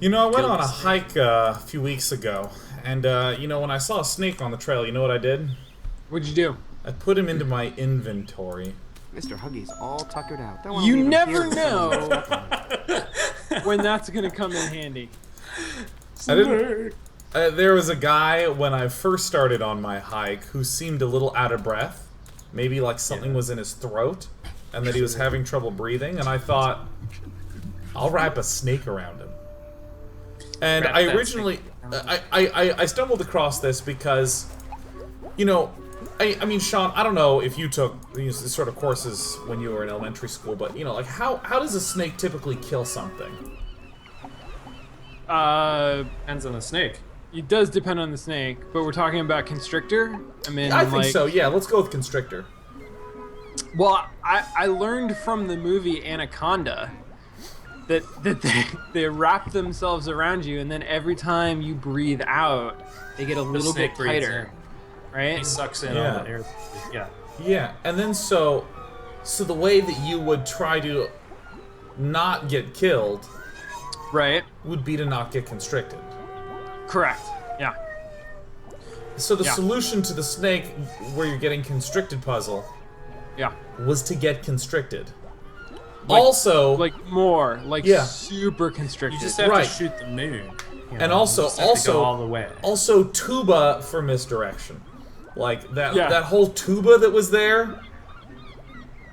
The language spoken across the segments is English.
You know, I went Killed on the a snake. hike a few weeks ago, and you know, when I saw a snake on the trail, you know what I did? What'd you do? I put him into my inventory. Mr. Huggy's all tuckered out. Don't want to You leave him here never with someone know suffering. when that's gonna come in handy. I didn't. There was a guy when I first started on my hike who seemed a little out of breath. Maybe like something was in his throat, and that he was having trouble breathing. And I thought, I'll wrap a snake around him. And Wrap I that originally, snake I stumbled across this because, you know, I mean, Sean, I don't know if you took these sort of courses when you were in elementary school, but you know, like how does a snake typically kill something? Depends on the snake. It does depend on the snake, but we're talking about constrictor. I mean, I think like, so. Yeah, let's go with constrictor. Well, I learned from the movie Anaconda that they wrap themselves around you, and then every time you breathe out, they get a The little bit snake breathes tighter, in. right? He sucks in Yeah. all the air. Yeah. Yeah, and then so the way that you would try to not get killed Right. would be to not get constricted. Correct. Yeah. So the Yeah. solution to the snake where you're getting constricted puzzle Yeah. was to get constricted. Like- also, Like more, like Yeah. super constricted. You just have Right. to shoot the moon. You And know, also- you just have to go also- all the way. also tuba for misdirection. Like that Yeah. that whole tuba that was there.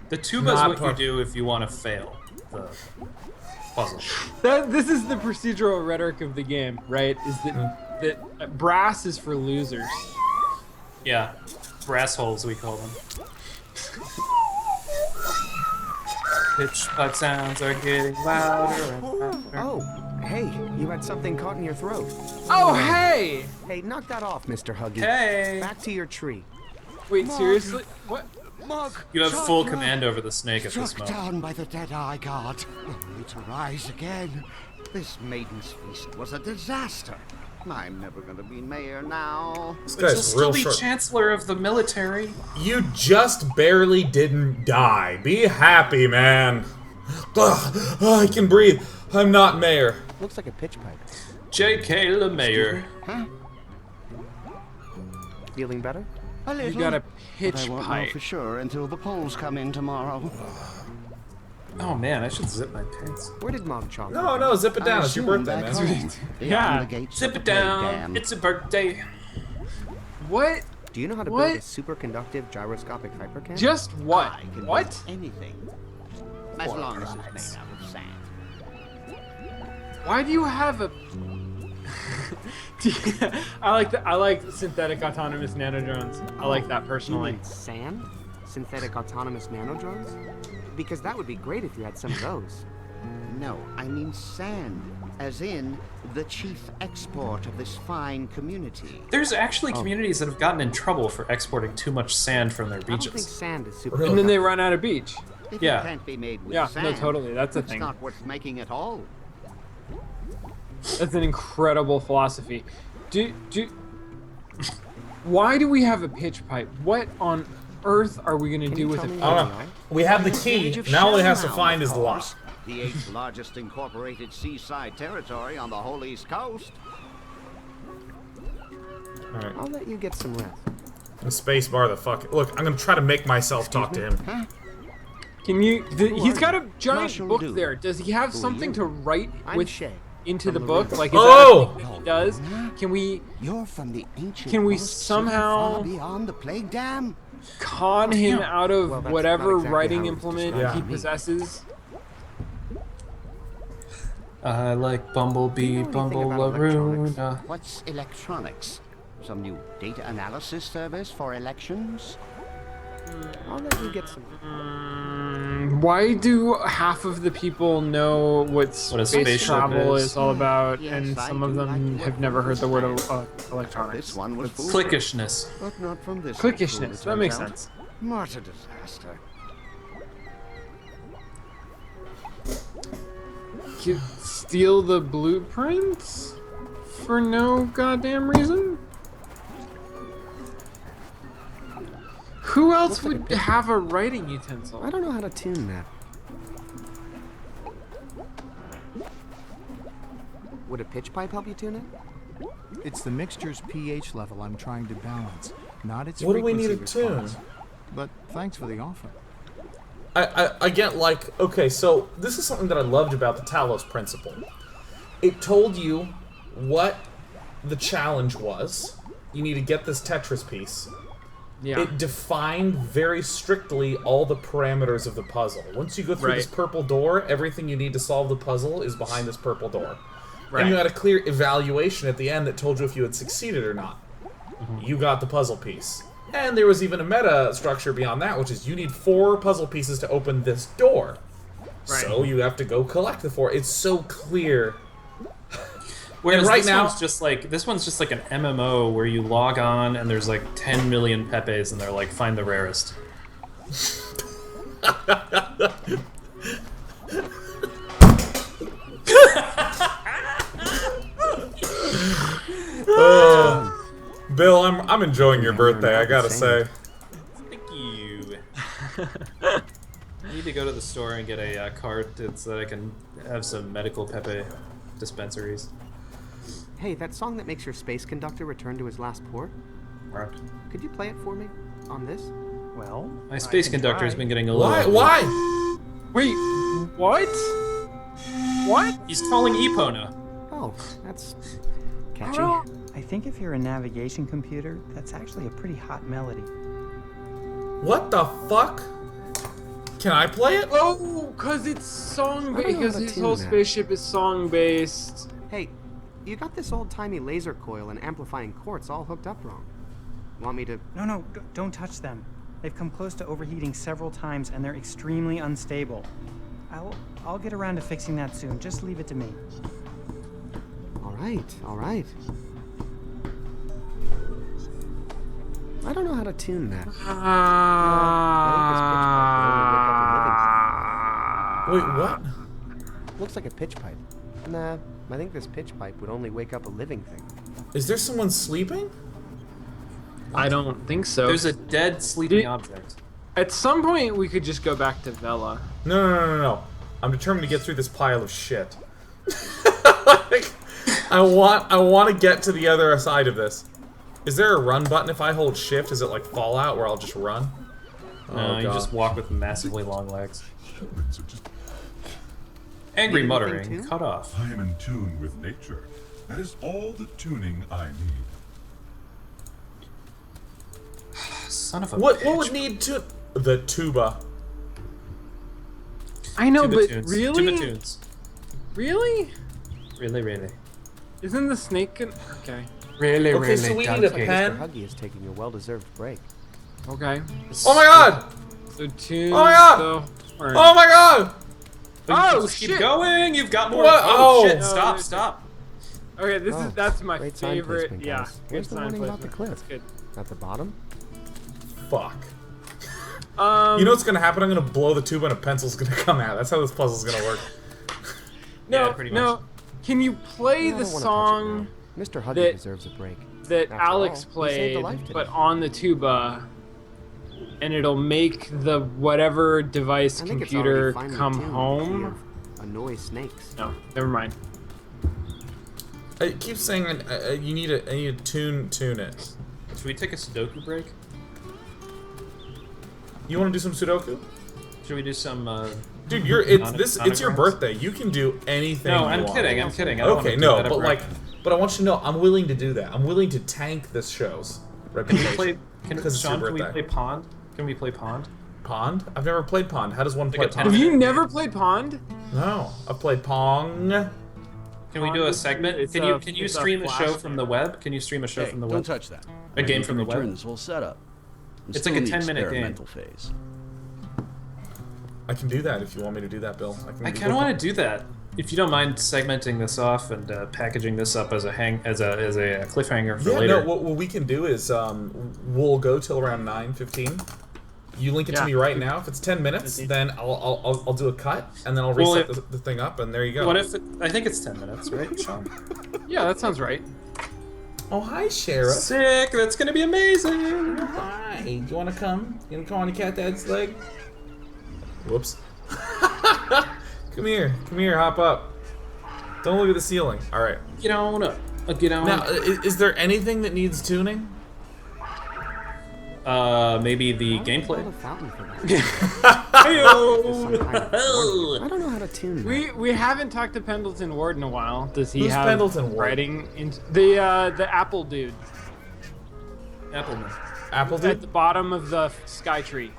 The tuba is Not what you part- do if you want to fail the puzzle. This is the procedural rhetoric of the game, right? Is that brass is for losers. Yeah, brass holes we call them. Pitch pipe sounds are getting louder and louder. Oh, hey, you had something caught in your throat. Oh, hey! Hey, knock that off, Mr. Huggy. Hey! Back to your tree. Wait, seriously? What? Mug, You have full Chandra, command over the snake at this struck moment. down by the Dead-Eye God, only to rise again. This maiden's feast was a disaster. I'm never gonna be mayor now. This But you'll guy's still real be short. chancellor of the military. You just barely didn't die. Be happy, man. Ugh, I can breathe. I'm not mayor. Looks like a pitch pipe. J.K. LeMayer. Huh? Feeling better? A little. You got a but pitch I won't know pipe. for sure until the polls come in tomorrow. Oh man, I should zip my pants. Where did Mom Chomp No, no, zip it down. I It's your assume birthday, back man. home, Yeah. beyond the gates Zip of it the plague down. dam. It's a birthday. What? Do you know how to What? build a superconductive gyroscopic hypercam? Just what? I can What? build anything, as long as it's made out of sand. Why do you have a? I like synthetic autonomous nanodrones. I like that You personally. mean sand? Synthetic autonomous nanodrones? Because that would be great if you had some of those. No, I mean sand, as in the chief export of this fine community. There's actually communities that have gotten in trouble for exporting too much sand from their I don't think beaches. sand is super. Really? And then they run out of beach. If Yeah. it can't be made with Yeah, sand, no, totally. That's a it's thing. not worth making at all. That's an incredible philosophy. Why do we have a pitch pipe? What on earth are we gonna Can do you with tell a me pitch I where don't they know. are? We have the The key. village of Now all he has to Shellmound, find of is the lock. course, the 8th largest incorporated seaside territory on the whole East Coast. Alright. I'll let you get some rest. Space bar the fuck. Look, I'm gonna try to make myself talk to him. Huh? Can you? He's got a giant Marshall book Duke. there. Does he have Who are something you? to write I'm with Shay. into from the the book? river. Like, is Oh! that a thing that he does? Can we You're from the ancient Can we coast so somehow- far beyond the plague dam? con him out of Well, that's whatever not exactly writing how it's implement described he to me. possesses? I like Bumblebee, You know anything about electronics? Bumble-a-roona. What's electronics? Some new data analysis service for elections? I'll let you get some. Why do half of the people know what What a space spaceship travel is. is all about, Yes, and I some of do them like to have work never with heard the word science. electronics? This one was foolish, Clickishness. but not from this. Clickishness. school, That it makes turns out. sense. What a disaster. Steal the blueprints for no goddamn reason? Who else Looks like a would have a writing utensil? I don't know how to tune that. Would a pitch pipe help you tune it? It's the mixture's pH level I'm trying to balance, not its What do we frequency need to tune? response. But thanks for the offer. I get, like, okay, so this is something that I loved about the Talos principle. It told you what the challenge was. You need to get this Tetris piece. Yeah. It defined very strictly all the parameters of the puzzle. Once you go through this purple door, everything you need to solve the puzzle is behind this purple door. Right. And you had a clear evaluation at the end that told you if you had succeeded or not. You got the puzzle piece. And there was even a meta structure beyond that, which is you need 4 puzzle pieces to open this door. Right. So you have to go collect the 4. It's so clear. Whereas And right this now- one's just like an MMO where you log on and there's like 10 million Pepes and they're like, find the rarest. Bill, I'm enjoying your birthday, I gotta say. Thank you. I need to go to the store and get a card so that I can have some medical Pepe dispensaries. Hey, that song that makes your space conductor return to his last port? Right. Could you play it for me? On this? Well, My space conductor has been getting a Why? little... Why? Wait, what? What? He's calling Epona. Oh, that's catchy. I think if you're a navigation computer, that's actually a pretty hot melody. What the fuck? Can I play it? Oh, cause it's song I don't know because how to his tune whole that. spaceship is song based. Hey, you got this old-timey laser coil and amplifying quartz all hooked up wrong. Want me to... No, don't touch them. They've come close to overheating several times and they're extremely unstable. I'll get around to fixing that soon. Just leave it to me. All right. I don't know how to tune that. Wait, what? Looks like a pitch pipe. Nah, I think this pitch pipe would only wake up a living thing. Is there someone sleeping? I don't think so. There's a dead sleeping Did- object. At some point, we could just go back to Vela. No. I'm determined to get through this pile of shit. Like, I want to get to the other side of this. Is there a run button if I hold shift? Is it like Fallout where I'll just run? No, you God. just walk with massively long legs. Angry Need muttering, anything tuned? cut off. I am in tune with nature. That is all the tuning I need. Son of a What bitch. would need to... The tuba. I know, Tuba but tunes. really? Tuba tunes. Really? Really. Isn't the snake gonna... Okay. Really, Okay, so we need a donkey. pen. Mr. Huggy is taking a well-deserved break. Okay. Oh my god! So tune. Oh my God! So, or- Oh my god! Oh, Just keep shit. going. You've got more. What? Oh, Oh. shit! No, Stop. Okay, that's my Great sign favorite. placement, Yeah, guys. good Where's the sign warning about the placement. cliff? That's good. At the bottom? Fuck. Um, You know what's gonna happen? I'm gonna blow the tuba and a pencil's gonna come out. That's how this puzzle's gonna work. no, Yeah, pretty no. much. Can you play I the don't wanna touch it song now. Mr. Huggy that- deserves a break. that After Alex all, he saved a played, life today. but on the tuba, and it'll make the whatever device I think it's computer already finely come tuned in the key home? of Annoy snakes. No, never mind. It keeps saying you need to tune it. Should we take a Sudoku break? You want to do some Sudoku? Should we do some? Dude, it's your Anagrams? birthday. You can do anything. No, you I'm want. kidding. I'm kidding. I don't Okay, wanna do no, that but ever like, again. but I want you to know I'm willing to do that. I'm willing to tank this show's Can we reputation. play? Because it's your Sean, can we birthday. play Pond? Can we play Pond? Pond? I've never played Pond. How does one Like play a 10 Pond? Have you minute never game. played Pond? No, I've played Pong. Can we do a segment? It's Can a- you it's a stream a show flash from the web? Can you stream a show Hey, from the don't web? touch that. A game I need from to the web? return this whole setup. I'm It's still like a in the 10-minute game. experimental phase. I can do that if you want me to do that, Bill. I kind of want to do that. If you don't mind segmenting this off and packaging this up as a cliffhanger for Yeah, later. no. What we can do is we'll go till around 9:15. You link it to Yeah. me right now. If it's 10 minutes, then I'll do a cut and then I'll Well, reset the thing up and there you go. What if I think it's 10 minutes, right, Sean? Yeah, that sounds right. Oh hi, Sheriff. Sick! That's gonna be amazing. Hi. Do you want to come? You want to come on the cat dad's leg? Whoops. Come here. Hop up. Don't look at the ceiling. All right. Get on up. Get on Now, up. is there anything that needs tuning? Maybe the Build gameplay. a fountain for that. Hey-o! Some kind of organ. I don't know how to tune that. We haven't talked to Pendleton Ward in a while. Does he Who's have Pendleton Ward? writing in the apple dude Appleman. Apple at dude? the bottom of the sky tree?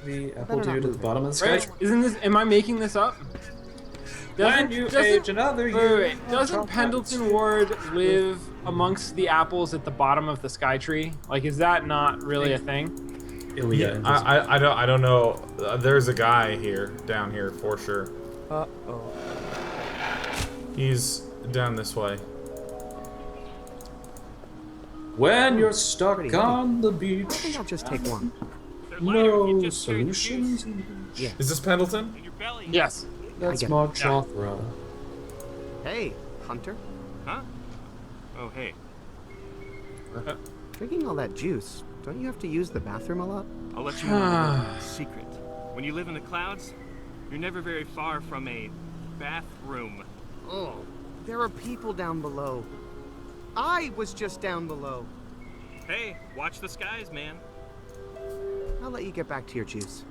The apple better not dude at move the it. bottom of the sky. Right? Isn't this? Am I making this up? When you age another Wait, year. wait. Doesn't Pendleton Ward live amongst the apples at the bottom of the sky tree? Like, is that not really a thing? Ilya. I don't know. There's a guy here, down here for sure. Uh-oh. He's down this way. When you're stuck Pretty on the I beach, think I'll just take one. no solutions. Is this Pendleton? Yes. That's get it. my Chothra. Hey, Hunter. Huh? Oh, hey. Drinking all that juice, don't you have to use the bathroom a lot? I'll let you know a little secret. When you live in the clouds, you're never very far from a bathroom. Oh, there are people down below. I was just down below. Hey, watch the skies, man. I'll let you get back to your juice.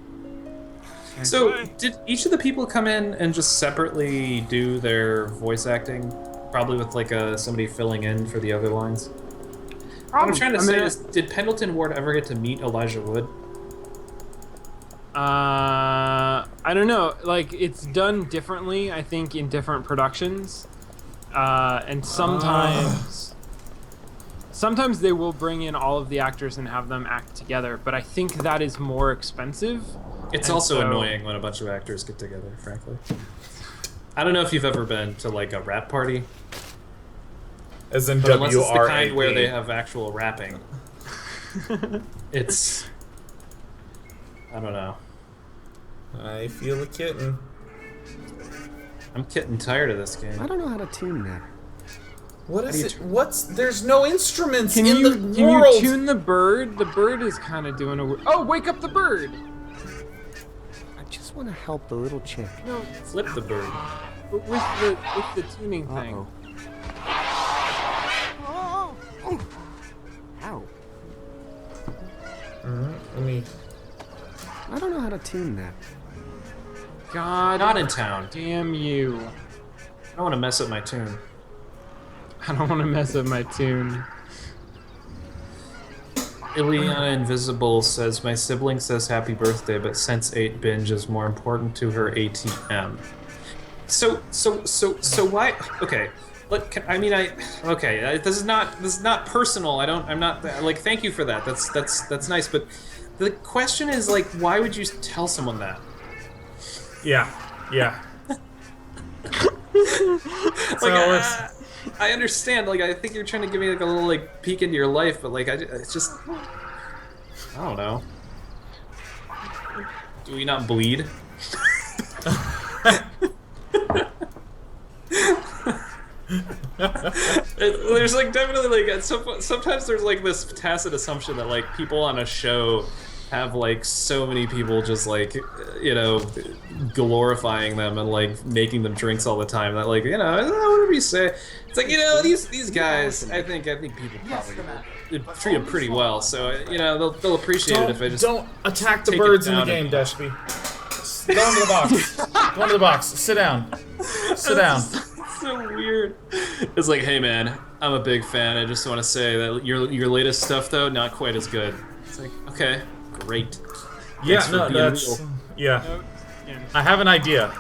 So, did each of the people come in and just separately do their voice acting? Probably with like somebody filling in for the other lines? What I'm trying to say is, did Pendleton Ward ever get to meet Elijah Wood? I don't know. Like, it's done differently, I think, in different productions. And sometimes they will bring in all of the actors and have them act together, but I think that is more expensive. It's And also so- annoying when a bunch of actors get together, frankly. I don't know if you've ever been to like a rap party, As in but unless it's the WRAP. kind where they have actual rapping, it's... I don't know. I feel a kitten. I'm getting tired of this game. I don't know how to tune that. What is do you it? What's? There's no instruments Can in you the world. tune the bird? The bird is kind of doing a. Oh, wake up the bird! I just want to help the little chick. No, Flip the bird. with the tuning thing. Uh-oh. Oh! Ow. Let me. I don't know how to tune that. God, Not in town. damn you! I don't want to mess up my tune. I don't want to mess up my tune. Ileana Invisible says, my sibling says happy birthday, but Sense8 binge is more important to her ATM. So why? Okay, look, okay. This is not personal. I'm not like. Thank you for that. That's nice. But the question is like, why would you tell someone that? Yeah. Like, I understand. Like, I think you're trying to give me like a little like peek into your life, but like, it's just, I don't know. Do we not bleed? There's like definitely like sometimes there's like this tacit assumption that like people on a show have like so many people just like, you know, glorifying them and like making them drinks all the time that like, you know, whatever you say, it's like, you know, these guys, I think people probably treat them pretty well, so you know they'll appreciate it if I just don't attack the take it birds in the down game, and- Deshby. Go into the box. Go into the box. Sit down. Sit down. so weird. It's like, hey man, I'm a big fan. I just want to say that your latest stuff though, not quite as good. It's like, okay, great. Yeah, Thanks for no, being that's real. yeah. I have an idea.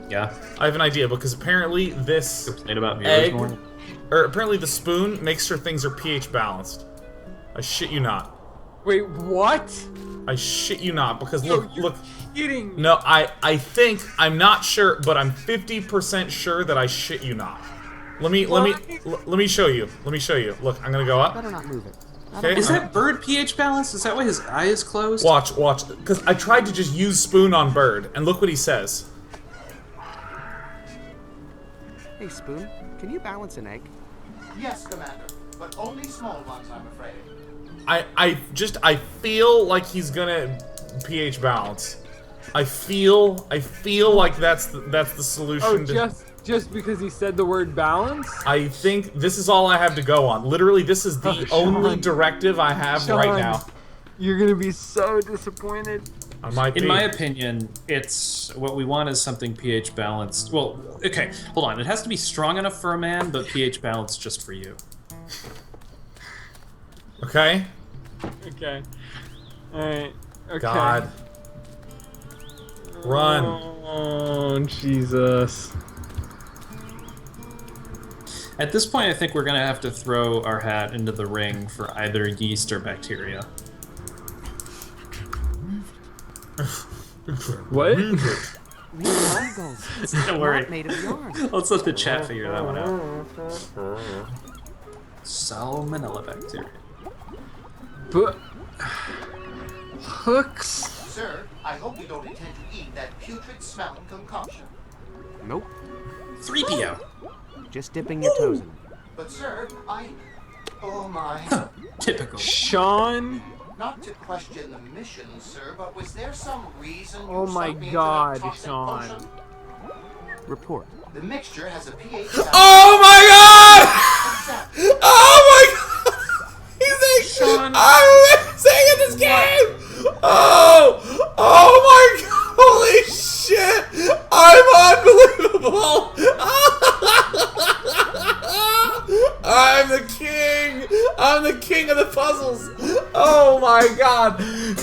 Yeah. I have an idea because apparently this Complain about viewers egg, more. or apparently the spoon makes sure things are pH balanced. I shit you not. Wait, what? I shit you not because Yo, look, you're look. kidding me. No, I think I'm not sure, but I'm 50% sure that I shit you not. Let me show you. Let me show you. Look, I'm gonna go up. Better not move it. Okay. Is that bird pH balanced? Is that why his eye is closed? Watch, because I tried to just use spoon on bird, and look what he says. Hey, Spoon, can you balance an egg? Yes, Commander, but only small ones, I'm afraid. I feel like he's gonna pH balance. I feel like that's the solution. Oh, just because he said the word balance? I think this is all I have to go on. Literally, this is the only directive I have right now. You're gonna be so disappointed. I might be. In my opinion, it's what we want is something pH balanced. Well, okay, hold on. It has to be strong enough for a man, but pH balanced just for you. Okay. Okay. Alright. Okay. God. Run. Oh, Jesus. At this point, I think we're gonna have to throw our hat into the ring for either yeast or bacteria. What? Don't worry. Made of yarn. Let's let the chat figure that one out. Salmonella bacteria. But hooks. Sir, I hope you don't intend to eat that putrid-smelling concoction. Nope. 3PO. Just dipping your toes in it. But sir, oh my. Typical. Sean. Not to question the mission, sir, but was there some reason Oh you my sucked me into God, that toxic Sean. potion? Report. The mixture has a pH. Oh my God! Exactly. Oh my God! He's Sean. I'm amazing in this game! Oh my God! Holy shit! I'm unbelievable! I'm the king! I'm the king of the puzzles! Oh my God!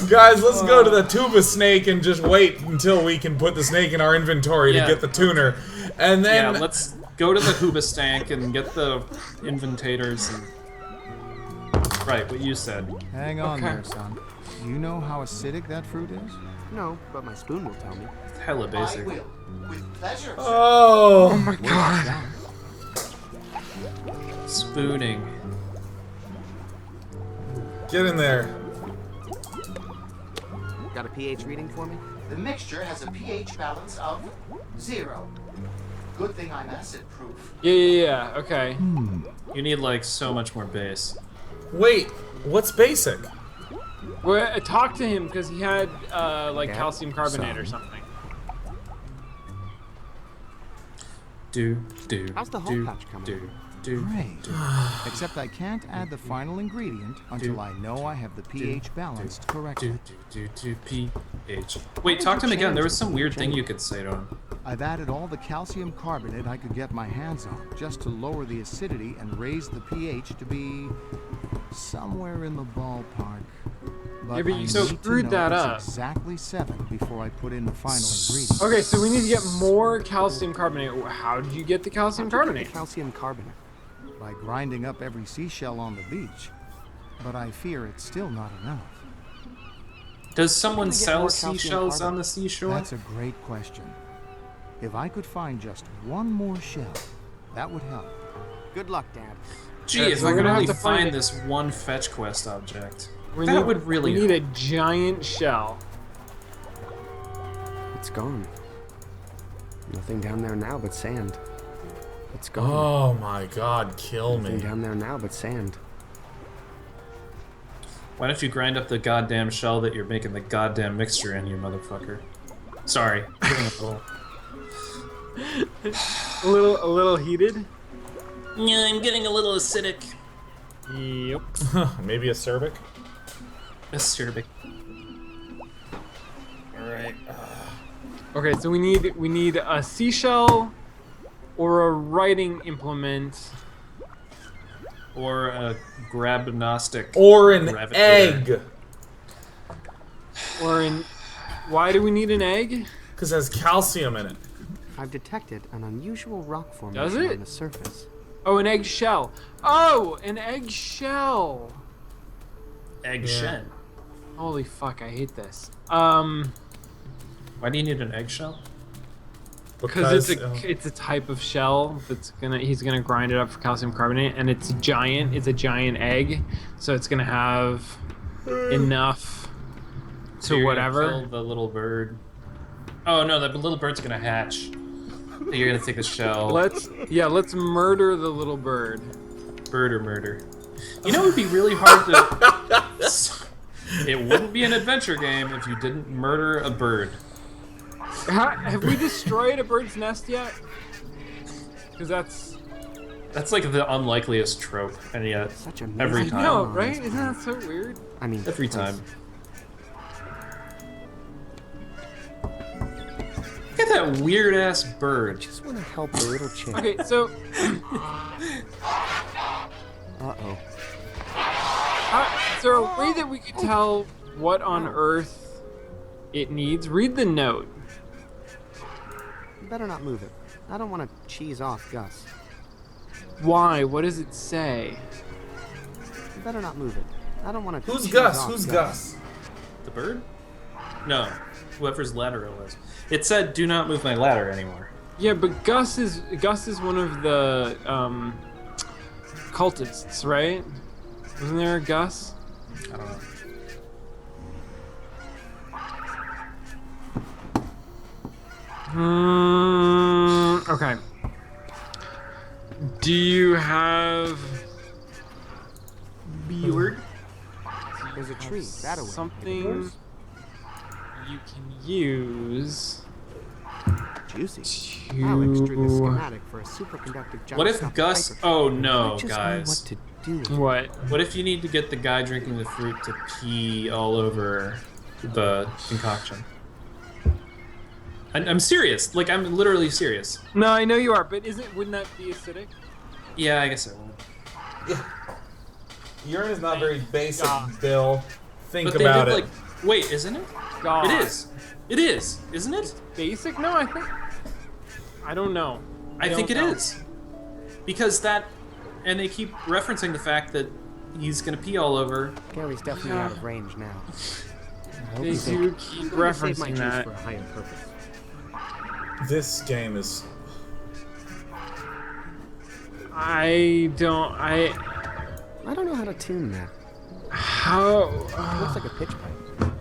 Guys, let's go to the tuba snake and just wait until we can put the snake in our inventory to get the tuner. And then... Yeah, let's go to the Hoobastank and get the inventators and... Right, what you said. Hang on there, son. Do you know how acidic that fruit is? No, but my spoon will tell me. It's hella I basic. will. With pleasure, sir. Oh my God. Spooning. Get in there. Got a pH reading for me? The mixture has a pH balance of 0. Good thing I'm acid-proof. Yeah. Okay. You need like so much more base. Wait, what's basic? Well, I talked to him because he had like Yeah, calcium carbonate some. or something. How's the whole patch coming? Great. Except I can't add the final ingredient until I know I have the pH balanced correctly. pH. Wait, talk to him again. There was some weird thing you could say to him. I've added all the calcium carbonate I could get my hands on, just to lower the acidity and raise the pH to be somewhere in the ballpark. But Yeah, but you I need screwed to know that it's up. exactly 7 before I put in the final ingredient. Okay, so we need to get more calcium carbonate. How did you get the calcium carbonate? Calcium carbonate. By grinding up every seashell on the beach. But I fear it's still not enough. Does someone get sell more calcium seashells carbonate? on the seashore? That's a great question. If I could find just one more shell, that would help. Good luck, Dad. Gee, Okay, if so I we're could gonna have only to find find it. this one fetch quest object. We That need, would really We need a help. giant shell. It's gone. Nothing down there now but sand. It's gone. Oh my God, kill Nothing me. down there now but sand. Why don't you grind up the goddamn shell that you're making the goddamn mixture in, you motherfucker? Sorry. A little heated. Yeah, I'm getting a little acidic. Yep. Maybe a cervic? Acerbic. Alright. Okay, so we need a seashell or a writing implement. Or a grabnostic. Or an gravitator. egg. Or in. Why do we need an egg? Because it has calcium in it. I've detected an unusual rock Does formation it? on the surface. Oh, an egg shell. Oh, an egg shell. Egg Yeah. shen. Holy fuck, I hate this. Why do you need an eggshell? Because it's a type of shell that's he's gonna grind it up for calcium carbonate, and it's giant. It's a giant egg, so it's gonna have enough So to you're whatever. Gonna kill the little bird. Oh no, the little bird's gonna hatch. So you're gonna take the shell. Let's murder the little bird. Bird or murder. You know, it would be really hard to. It wouldn't be an adventure game if you didn't murder a bird. Have we destroyed a bird's nest yet? Because That's like the unlikeliest trope, and yet Such a every amazing time. no, on right? this Isn't that planet. so weird? I mean, Every place. time. Look at that weird ass bird. Just want to help a little chick. Okay, so Uh-oh. is there a way that we could tell what on earth it needs? Read the note. You better not move it. I don't want to cheese off Gus. Why? What does it say? You better not move it. I don't want to Who's cheese Gus? off Who's Gus? The bird? No, whoever's ladder it was. It said, "Do not move my ladder anymore." Yeah, but Gus is one of the cultists, right? Wasn't there a Gus? I don't know. Okay. Do you have Beard? There's a tree. That away. something you can use Juicy. to... I'll extrude the schematic for a superconductive What if gyroscopic Gus? hyper- Oh I no, just know guys. what to do with it. What? What if you need to get the guy drinking the fruit to pee all over the concoction? I'm serious. Like, I'm literally serious. No, I know you are, but wouldn't that be acidic? Yeah, I guess it will. Urine is not very basic, Bill. Think But they about did, it. like, wait, isn't it? God. It is. It is, isn't it? Basic? No, I think... I don't know. I think it don't know. is. Because that... And they keep referencing the fact that he's gonna pee all over. Gary's definitely out of range now. I hope They he's do okay. keep I'm gonna save my referencing juice that. for a higher purpose. This game is. I don't I don't know how to tune that. how... It looks like a pitch pipe.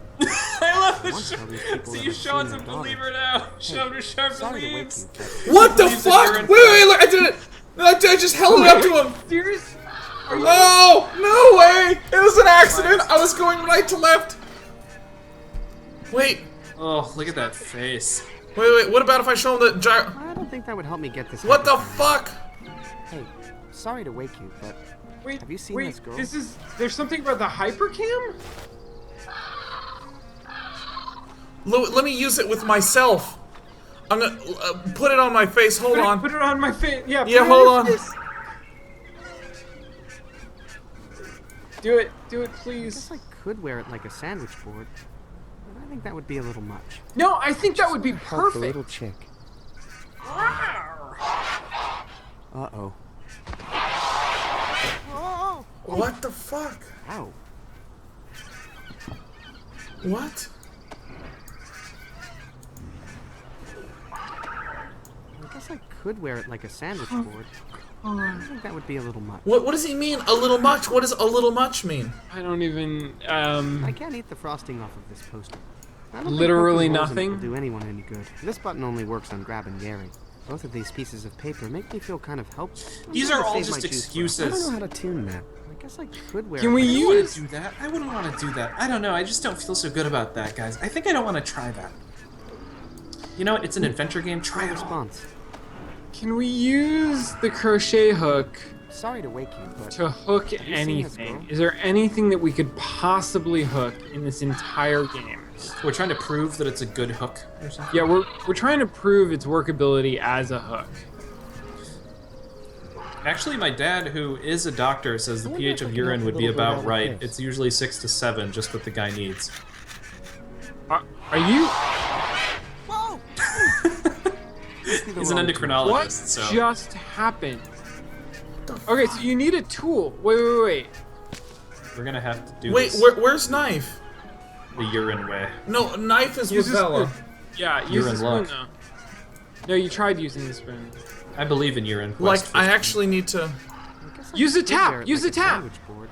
I love the Once show. all these people See, that have Sean's a seen their believer now. Sean was sharp as Sorry to wake leaves. you, but What the Leaves in fuck? urine. Wait, look, I did it! I just held it up to him! Serious? Oh, no way! It was an accident! I was going right to left! Wait, Oh, look at that face. wait, what about if I show him the gyro? I don't think that would help me get this. What the hyperthermia. fuck? Hey, sorry to wake you, but Wait, have you seen wait, this girl? there's something about the hypercam? Let me use it with myself. I'm gonna put it on my face. Hold on. Put it on my face. Yeah, Yeah, put it hold your on. face. Do it, I guess please. I could wear it like a sandwich board, but I think that would be a little much. No, I think that would be Help the perfect. little chick. Uh-oh. What the fuck? Ow. What? I guess I could wear it like a sandwich board. I think that would be a little much. What does he mean? A little much? What does a little much mean? I don't even, I can't eat the frosting off of this poster. I don't think Literally poking holes in it nothing? will do anyone any good. This button only works on grabbing Gary. Both of these pieces of paper make me feel kind of helpless. I'm These gonna are all save just my juice for it. I excuses. don't know how to tune that. I guess I could wear Can it we like a I don't want use- to do that. I wouldn't want to do that. I don't know. I just don't feel so good about that, guys. I think I don't want to try that. You know what? It's an adventure game. Try it all. response. can we use the crochet hook Sorry to wake you, but to hook seen this anything? girl? Is there anything that we could possibly hook in this entire game? We're trying to prove that it's a good hook or something. Yeah, we're trying to prove its workability as a hook. Actually, my dad, who is a doctor, says the wonder pH if I of can urine help would a be little bird about out with right. this. It's usually 6 to 7, just what the guy needs. Are you? Whoa! He's an endocrinologist, What so just happened? Okay, so you need a tool. Wait. we're gonna have to do Wait, this where's knife? the urine way. No, knife is Use with a Bella. spoon. Yeah, use You're the in spoon luck. though. No, you tried using the spoon. I believe in urine. Like, Quest I 15. actually need to... I guess I Use the could tap, wear it use like the a tap. sandwich board.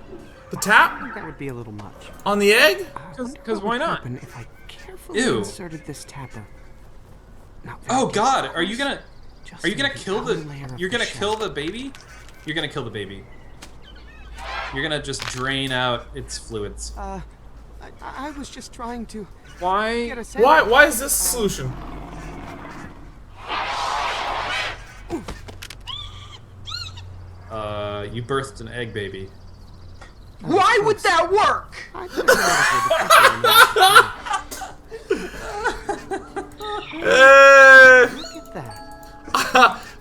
The I tap? think that would be a little much. On the egg? Because why What would not? happen if I carefully Ew. inserted this tapper? Not Oh very God, close. are you gonna Just kill the? one layer of You're gonna shell. kill the baby? You're gonna kill the baby. You're gonna just drain out its fluids. I was just trying to Why? get a Why is this the solution? You birthed an egg baby. Why would that work?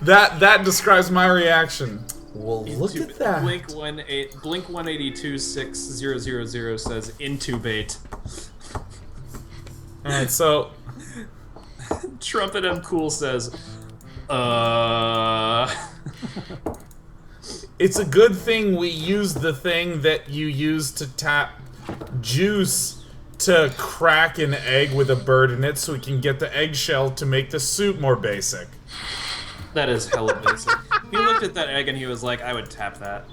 That describes my reaction. Well, look at that. Blink 1826000 says intubate. Alright, so Trumpet M Cool says, It's a good thing we used the thing that you use to tap juice to crack an egg with a bird in it so we can get the eggshell to make the soup more basic. That is hella basic. He looked at that egg and he was like, I would tap that.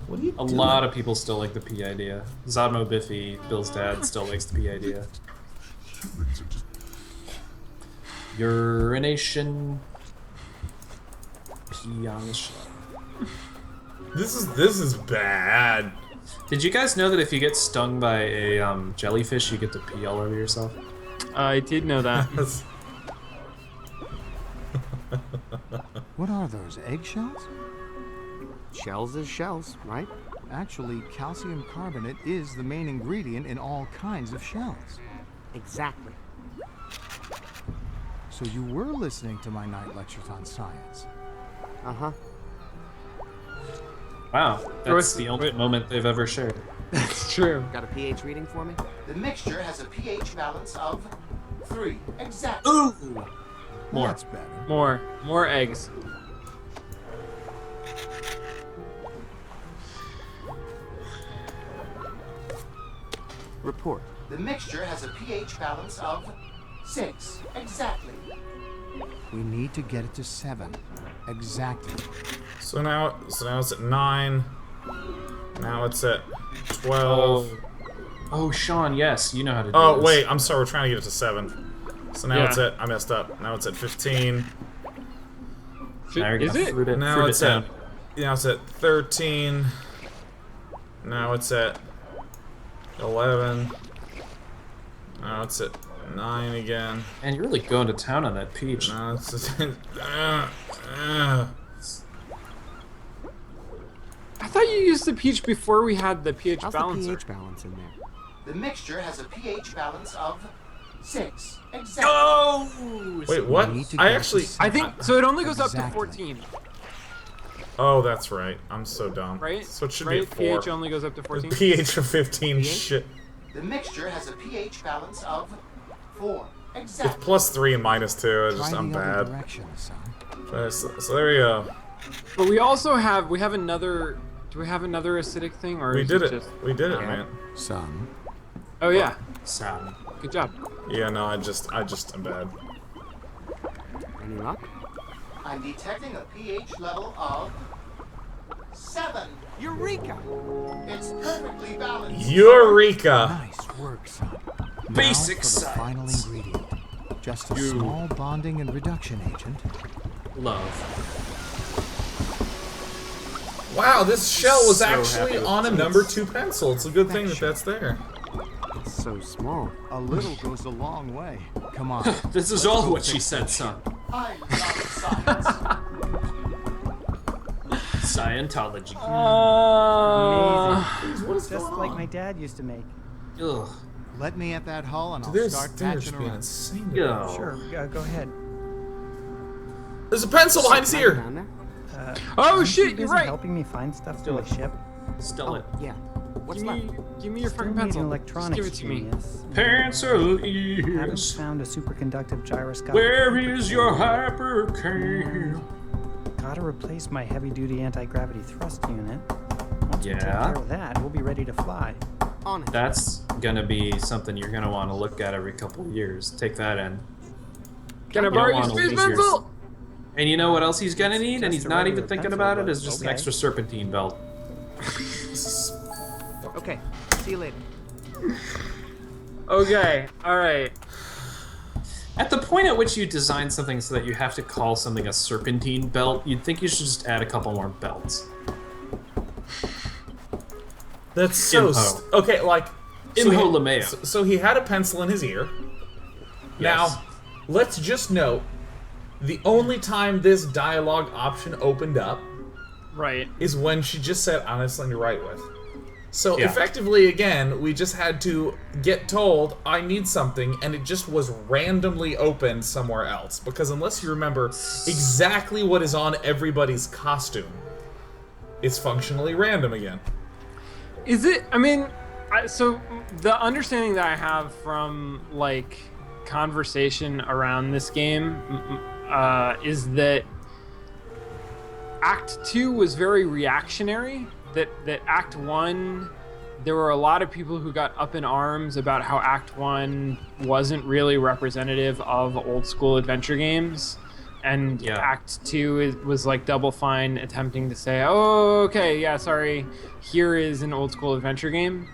What are you A lot of people still like the pea idea. Zodmo Biffy, Bill's dad, still likes the pea idea. Urination. Pee on the shell. This is bad. Did you guys know that if you get stung by a jellyfish, you get to pee all over yourself? I did know that. What are those, eggshells? Shells is shells, right? Actually, calcium carbonate is the main ingredient in all kinds of shells. Exactly. So you were listening to my night lectures on science. Uh-huh. Wow, that's the only moment they've ever shared. That's true. Got a pH reading for me? The mixture has a pH balance of 3. Exactly. Ooh! More. That's better. More eggs. Report. The mixture has a pH balance of 6. Exactly. We need to get it to 7. Exactly. So now it's at 9. Now it's at 12. Oh, Sean, yes, you know how to do Oh, this. wait, I'm sorry, we're trying to get it to 7. So now Yeah. it's at, I messed up. Now it's at 15. Now you're Is gonna it? fruit Now fruit it's it at, down. now it's at 13. Now it's at 11. Now it's at 9 again. Man, you're really going to town on that peach. Now it's at, I thought you used the peach before we had the pH How's balancer. the pH balance in there? The mixture has a pH balance of 6. Exactly. Oh! Wait, what? We need to I get actually... to 7. I think so. It only goes up to Exactly. 14, Oh, that's right. I'm so dumb. right? So it should right? be at 4. pH only goes up to 14. pH of 15, shit. The mixture has a pH balance of 4. It's Exactly. plus 3 and minus 2. It's just, Try I'm the other bad. direction, son. So there you go. But we also have another. Do we have another acidic thing, or We is did it it. just? We did it, man. Son. Oh yeah, Sad. good job. Yeah, no, I just am bad. Any luck? I'm detecting a pH level of 7. Eureka! It's perfectly balanced. Eureka! Nice work, son. Basic now for the final science. ingredient. Just a small bonding and reduction agent. Love. Wow, this shell was So actually happy on a with number this. 2 pencil. It's a good thing that that's there. It's so small. A little goes a long way. Come on. This is all what she said, son. I love science. Scientology. Just like my dad used to make. Ugh. Let me at that hull and I'll There's start just patching being around. insane. Yo. Sure, go ahead. There's a pencil behind us here. Down there? Oh Aren't you shit, you're busy right. helping me find stuff for my ship? Still it. Yeah. What's Give left? me your Still fucking need pencil. an Just electronics give it to me. genius. Pencil Haven't ears. found a superconductive gyroscope. Where is your hypercam? Gotta replace my heavy-duty anti-gravity thrust unit. Once we take Yeah? care of that, we'll be ready to fly. On it. That's gonna be something you're gonna want to look at every couple of years. Take that in. Can I You borrow don't your wanna space lose yours. pencil? And you know what else he's gonna need? And just he's a not even regular thinking pencil, about it. but Is just an okay. extra serpentine belt. Okay. See you later. Okay, all right. At the point at which you design something so that you have to call something a serpentine belt, you'd think you should just add a couple more belts. That's so... Imho. Okay, like... Imho he, Lameo. so he had a pencil in his ear. Now, let's just note, the only time this dialogue option opened up is when she just said, "I have something to write with." So effectively, again, we just had to get told, "I need something," and it just was randomly opened somewhere else. Because unless you remember exactly what is on everybody's costume, it's functionally random again. Is it? I mean, so the understanding that I have from like conversation around this game is that Act 2 was very reactionary. That Act 1, there were a lot of people who got up in arms about how Act 1 wasn't really representative of old school adventure games. And Act 2 was like Double Fine attempting to say, "Oh, okay, yeah, sorry, here is an old school adventure game."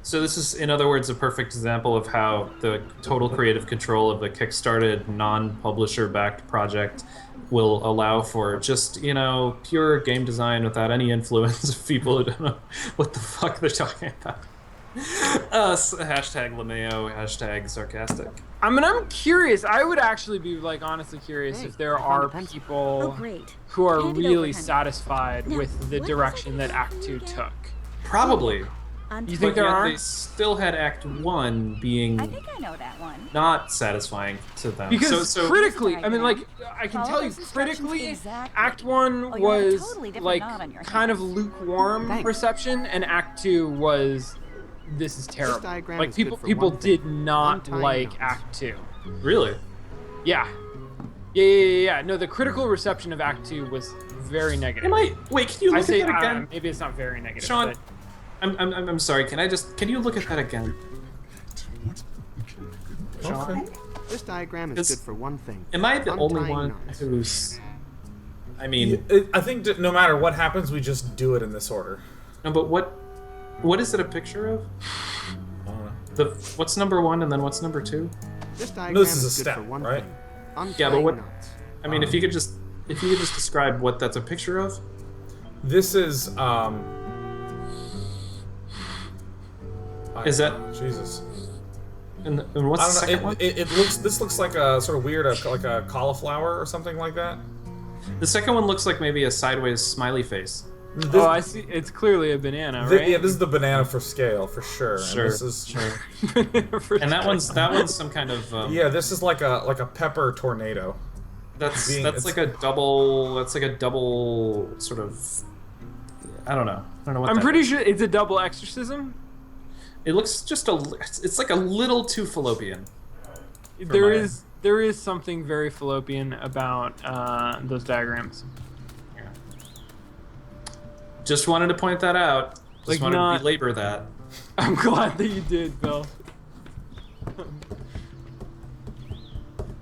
So this is, in other words, a perfect example of how the total creative control of a Kickstarted, non-publisher-backed project will allow for just, you know, pure game design without any influence of people who don't know what the fuck they're talking about. Hashtag LeMayo, hashtag sarcastic. I mean, I'm curious. I would actually be, like, honestly curious if there are people who are really satisfied with the direction that Act 2 took. Probably. You think there are? They still had Act 1 being I think I know that one. not satisfying to them. Because critically, I mean, like, I can tell you critically, Act 1 was, like, kind of lukewarm reception, and Act 2 was, this is terrible. Like, people did not like Act 2. Really? Yeah. Yeah. No, the critical reception of Act 2 was very negative. Wait, can you look at that again? Maybe it's not very negative. Sean, but... I'm sorry. Can you look at that again? Okay. This diagram is good for one thing. Am I the only one who's? I mean, I think that no matter what happens, we just do it in this order. No, but what is it a picture of? I don't know. What's number 1 and then what's number 2? This diagram this is a is good step, for one right? thing. Yeah, but what? I mean, if you could just describe what that's a picture of. This is Is that Jesus? And what's the second one? This looks like a sort of weird, like a cauliflower or something like that. The second one looks like maybe a sideways smiley face. I see. It's clearly a banana, right? Yeah, this is the banana for scale, for sure. Sure. And this is and that one's some kind of. Yeah, this is like a pepper tornado. That's like a double. That's like a double sort of. I don't know. What I'm pretty sure it's a double exorcism. It looks just it's like a little too fallopian. There is something very fallopian about those diagrams. Yeah. Just wanted to point that out. Just wanted to belabor that. I'm glad that you did, Bill.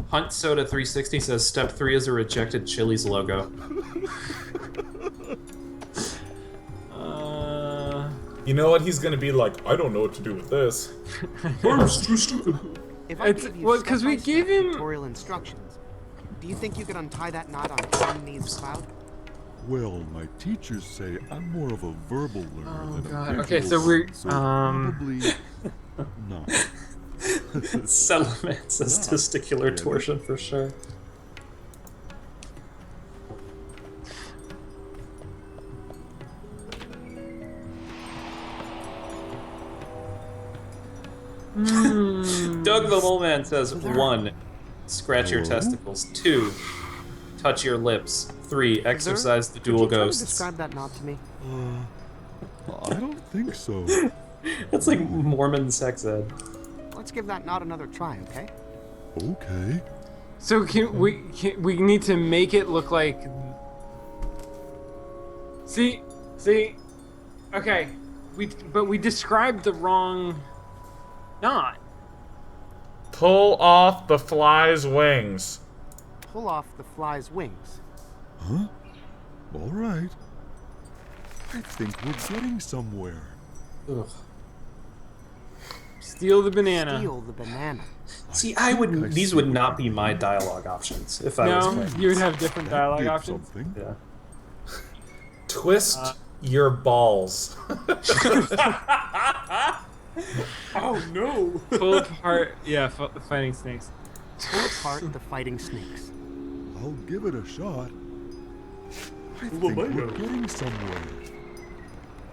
Hunt Soda 360 says step 3 is a rejected Chili's logo. You know what he's gonna be like? I don't know what to do with this. It's too stupid. If I gave you because we gave him tutorial instructions, do you think you could untie that knot on Chinese cloud? Well, my teachers say I'm more of a verbal learner than a visual. Okay, so we're probably not. Settlement says testicular torsion for sure. Doug the Mole Man says 1. Scratch your testicles. 2. Touch your lips. 3. Exercise the dual ghosts. Describe that knot to me. I don't think so. That's like Mormon sex ed. Let's give that knot another try, okay? Okay. So we need to make it look like. See, okay, we described the wrong knot. Pull off the fly's wings. Pull off the fly's wings. Huh? All right. I think we're getting somewhere. Ugh. Steal the banana. Steal the banana. See, these would not be my dialogue options if I was playing. You would have different dialogue options. Something. Yeah. Twist your balls. Oh no! Pull apart. Yeah, fighting snakes. Pull apart the fighting snakes. I'll give it a shot. I think we're getting somewhere.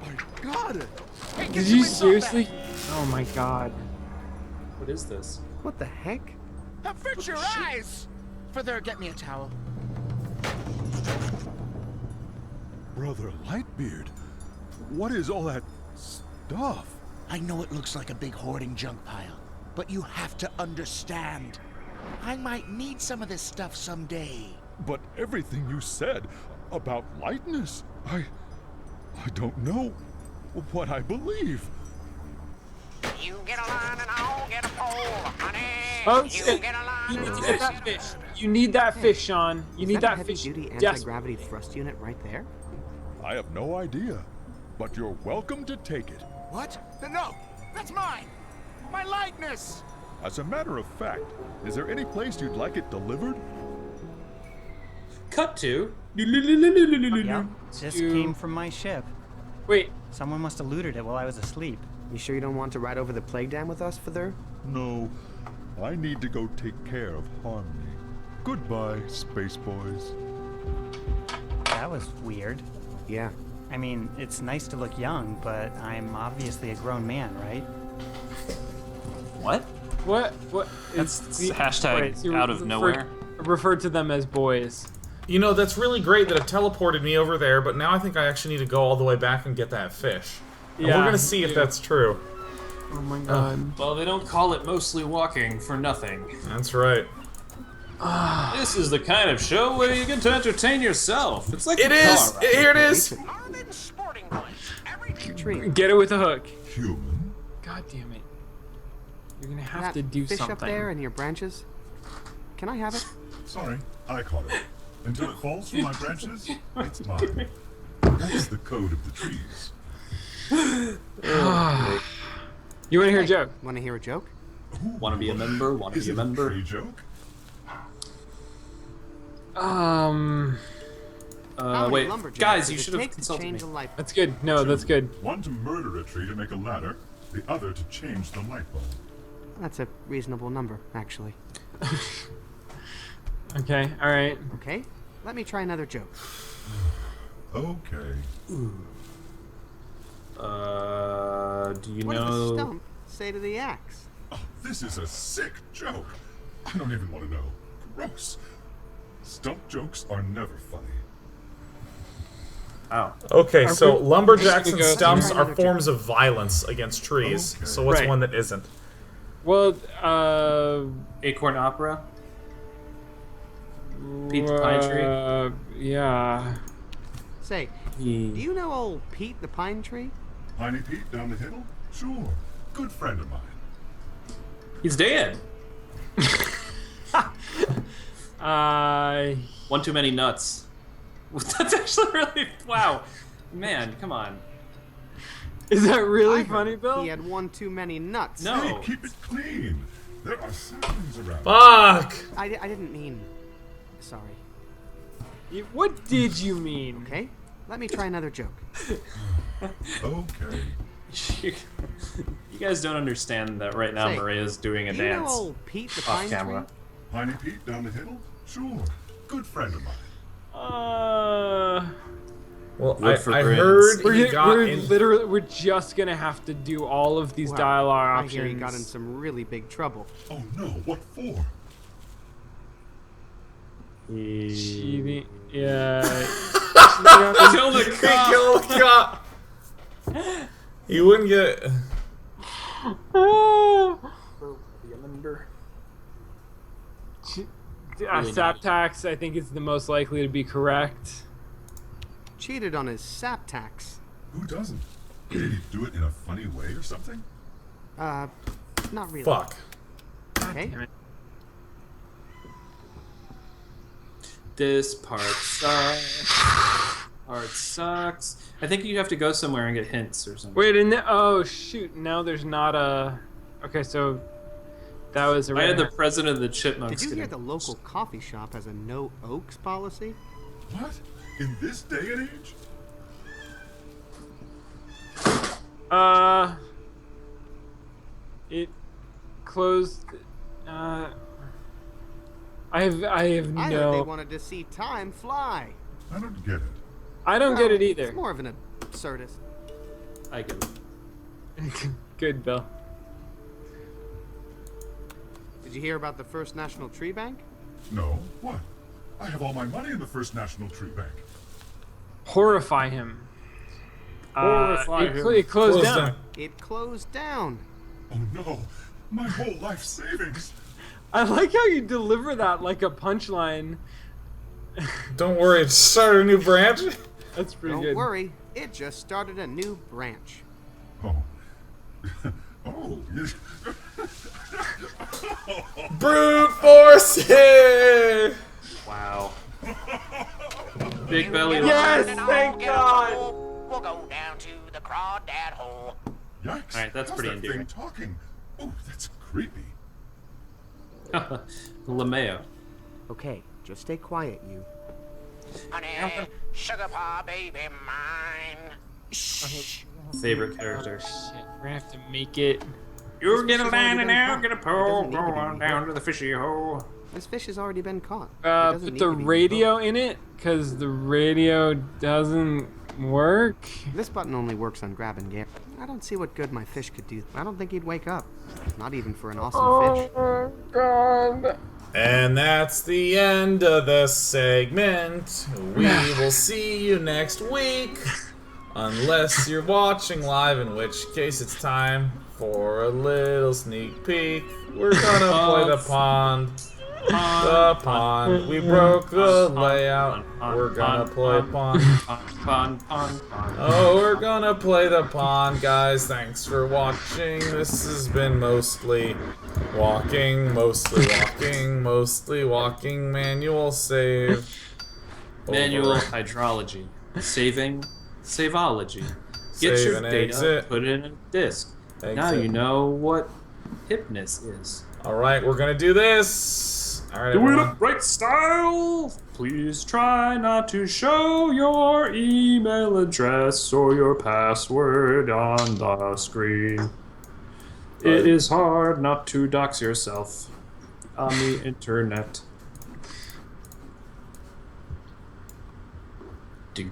I got it! Did you seriously? Oh my god. What is this? What the heck? Fix your eyes! Further, get me a towel. Brother Lightbeard, what is all that stuff? I know it looks like a big hoarding junk pile, but you have to understand. I might need some of this stuff someday. But everything you said about lightness, I don't know what I believe. You get a line and I'll get a pole, honey. Oh, You get a line you need and to I'll get that fish. You need that fish, Sean. You need that fish. Heavy-duty Yes. anti-gravity thrust unit right there. I have no idea, but you're welcome to take it. What? No, that's mine. My likeness. As a matter of fact, is there any place you'd like it delivered? Cut to. Yep, just came from my ship. Wait. Someone must have looted it while I was asleep. You sure you don't want to ride over the plague dam with us, Father? No, I need to go take care of Harmony. Goodbye, Space Boys. That was weird. Yeah. I mean, it's nice to look young, but I'm obviously a grown man, right? What? What? That's hashtag so out of nowhere. Referred to them as boys. You know, that's really great that it teleported me over there, but now I think I actually need to go all the way back and get that fish. And we're gonna see if that's true. Oh my god. Well, they don't call it mostly walking for nothing. That's right. This is the kind of show where you get to entertain yourself. It's like It a is! car ride. Here it is! Tree. Get it with a hook. Human? God damn it. You're gonna have That to do fish something. up there in your branches. Can I have it? Sorry, I caught it. Until it falls from my branches, it's mine. That's the code of the trees. You wanna hear a joke? Want to hear a joke? Want to be a member? Want to Is be a it a member? tree joke? How many Wait, lumberjacks guys, does you it should have take to consulted change me. a light bulb? That's good. No, that's good. One to murder a tree to make a ladder, the other to change the light bulb. That's a reasonable number, actually. Okay, alright. Okay, let me try another joke. Okay. Do you What did the know? stump say to the axe? Oh, this is a sick joke. I don't even want to know. Gross. Stump jokes are never funny. Oh. Okay, so lumberjacks and go- stumps are forms of violence against trees. Okay. So what's Right. one that isn't? Well, Acorn Opera? Pete the Pine Tree? Yeah. Say, do you know old Pete the Pine Tree? Piney Pete down the hill? Sure. Good friend of mine. He's dead. One too many nuts. That's actually really wow. Man, come on. Is that really I heard funny, Bill? He had one too many nuts. No. Hey, keep it clean. There are saplings around. Fuck! I didn't mean... Sorry. What did you mean? Okay, let me try another joke. Okay. You guys don't understand that right now Say, Maria's doing a do you know dance old Pete the off Pine camera. Tree? Piney Pete down the hill? Sure. Good friend of mine. Well, Look for I grins. heard he We're got in. literally, we're just gonna have to do all of these Well, dialogue I options. hear he got in some really big trouble. Oh no, what for? Cheating. Yeah. Kill the He cop. killed the cop! He wouldn't get. Be a member. Sap tax, I think, is the most likely to be correct. Cheated on his sap tax. Who doesn't? Did he do it in a funny way or something? Not really. Fuck. Okay. Damn it. This part sucks. Part sucks. I think you have to go somewhere and get hints or something. Wait, and oh shoot! Now there's not a. Okay, so that was. I had the president of the Chipmunks. Did you hear getting- the local coffee shop has a no oaks policy? What? In this day and age? It closed. I have I heard they no. wanted to see time fly. I don't get it. I don't get it either. It's more of an absurdist. I get it. Good, Bill. Did you hear about the First National Tree Bank? No. What? I have all my money in the First National Tree Bank. Horrify him. Horrify him. It closed down. It closed down. Oh no. My whole life savings. I like how you deliver that like a punchline. Don't worry, it started a new branch. That's pretty Don't good. worry, it just started a new branch. Oh. Oh. Brute force it! Wow. Big belly. Yes, thank God. We'll go down to the crawdad hole. Yikes. Alright, that's How's pretty that thing endearing. talking? Oh, that's creepy. LeMayo. Okay, just stay quiet, you. Honey, sugar paw, baby mine. Shh. Favorite character. Shit, we're gonna have to make it. You're gonna fish has land already and been now caught. get a It pole, doesn't go need to be on down to the fishy hole. This fish has already been caught. It doesn't Put need the to be radio in it, because the radio doesn't work. This button only works on grab and gam. I don't see what good my fish could do. I don't think he'd wake up. Not even for an awesome fish. Oh, God. And that's the end of the segment. We will see you next week. Unless you're watching live, in which case it's time for a little sneak peek. We're gonna play the pond. The pond. We broke the layout. We're gonna play pond. Oh, we're gonna play the pond, guys. Thanks for watching. This has been mostly walking, manual save. Manual Over. hydrology. Saving. Saveology. Get Save your and data, exit. put it in a disk. Now Exit. you know what hypness is. Alright, we're gonna do this. Alright, Do it everyone. up right style! Please try not to show your email address or your password on the screen. It is hard not to dox yourself on the internet. Do.